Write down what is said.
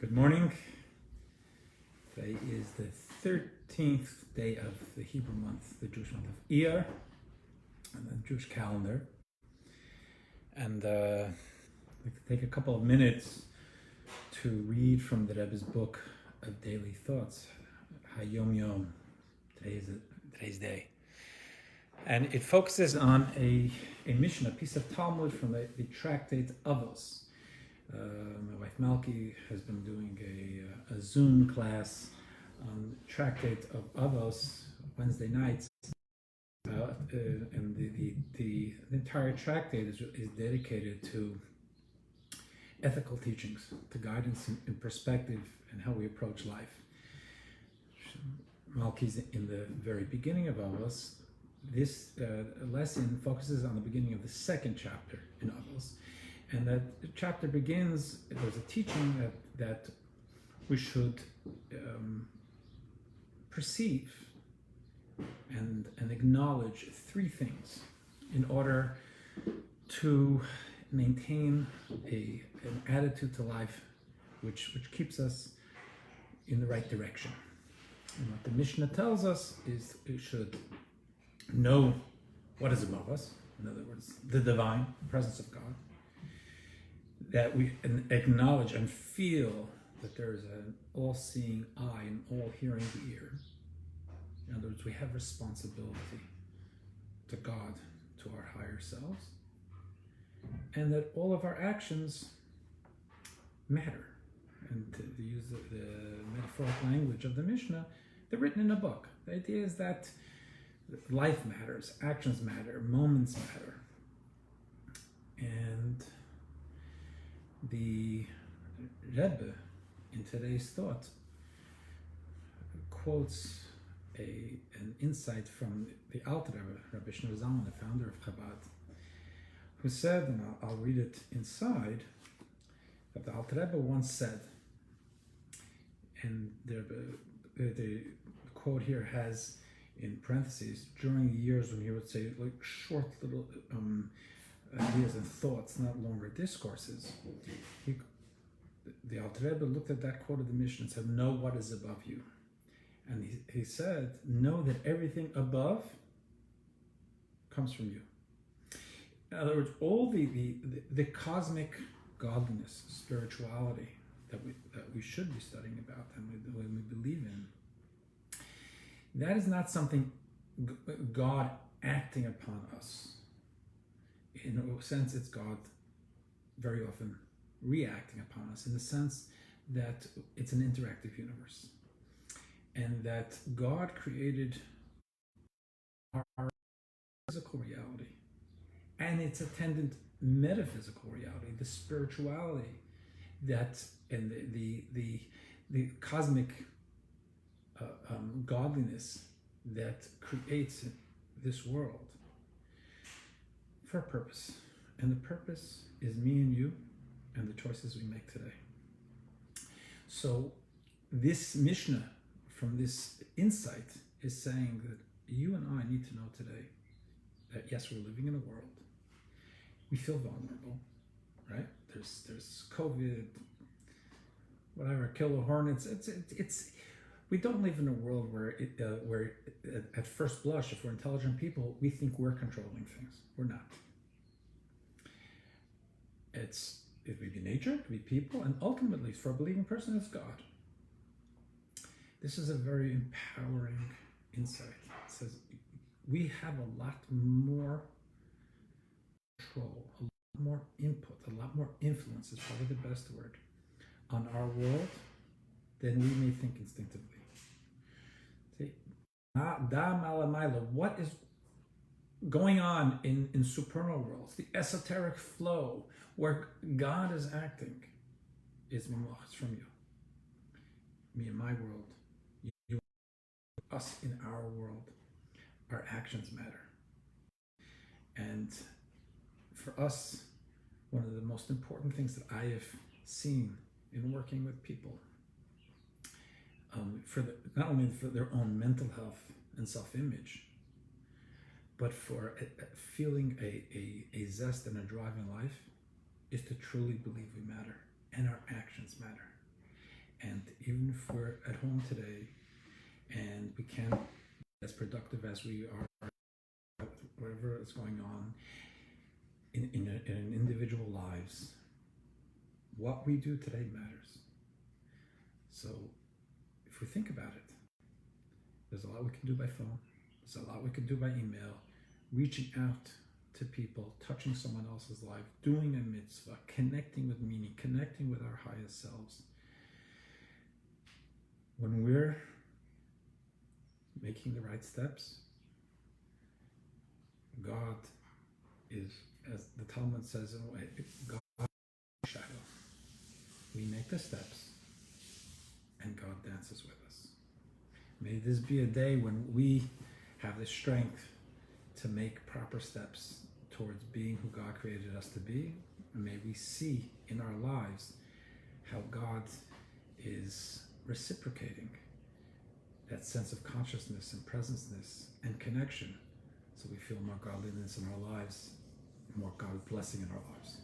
Good morning. Today is the 13th day of the Hebrew month, the Jewish month of Iyar, and the Jewish calendar. And I'd like to take a couple of minutes to read from the Rebbe's book of daily thoughts, Hayom Yom, today's day. And it focuses on a Mishnah, a piece of Talmud from the tractate Avos. My wife Malki has been doing a Zoom class on tractate of Avos Wednesday nights, and the entire tractate is dedicated to ethical teachings, to guidance in perspective and how we approach life. Malki's in the very beginning of Avos. This lesson focuses on the beginning of the second chapter in Avos. And that chapter begins, there's a teaching that we should perceive and acknowledge three things in order to maintain an attitude to life which keeps us in the right direction. And what the Mishnah tells us is we should know what is above us, in other words, the divine presence of God, that we acknowledge and feel that there is an all-seeing eye and all-hearing ear. In other words, we have responsibility to God, to our higher selves, and that all of our actions matter. And to use the metaphorical language of the Mishnah, they're written in a book. The idea is that life matters, actions matter, moments matter. And the Rebbe, in today's thought, quotes an insight from the Alter Rebbe, Rabbi Zalman, the founder of Chabad, who said, and I'll read it inside, that the Alter Rebbe once said, and the quote here has in parentheses, during the years when he would say like short little ideas and thoughts, not longer discourses. The Alter Rebbe looked at that quote of the Mishnah and said, know what is above you. And he said, know that everything above comes from you. In other words, all the cosmic godliness, spirituality that we should be studying about and we believe in, that is not something God acting upon us. In a sense, it's God very often reacting upon us in the sense that it's an interactive universe, and that God created our physical reality and its attendant metaphysical reality, the spirituality that and the cosmic godliness that creates this world for a purpose. And the purpose is me and you and the choices we make today. So this Mishnah, from this insight, is saying that you and I need to know today that yes, we're living in a world. We feel vulnerable, right? There's COVID, whatever, killer hornets. It's we don't live in a world where at first blush, if we're intelligent people, we think we're controlling things. We're not. It may be nature, it could be people, and ultimately, for a believing person, it's God. This is a very empowering insight. It says we have a lot more control, a lot more input, a lot more influence, is probably the best word, on our world than we may think instinctively. What is going on in supernal worlds, the esoteric flow where God is acting, is from you. Me in my world, you, us in our world. Our actions matter. And for us, one of the most important things that I have seen in working with people, not only for their own mental health and self-image, but for feeling a zest and a drive in life, is to truly believe we matter and our actions matter. even if we're at home today and we can't be as productive as we are, whatever is going on in individual lives, what we do today matters. So if we think about it, there's a lot we can do by phone, there's a lot we can do by email, reaching out to people, touching someone else's life, doing a mitzvah, connecting with meaning, connecting with our highest selves. When we're making the right steps, God is, as the Talmud says in a way, God is shadow. We make the steps and God dances with us. May this be a day when we have the strength to make proper steps towards being who God created us to be. And may we see in our lives how God is reciprocating that sense of consciousness and presenceness and connection, so we feel more godliness in our lives, more God blessing in our lives.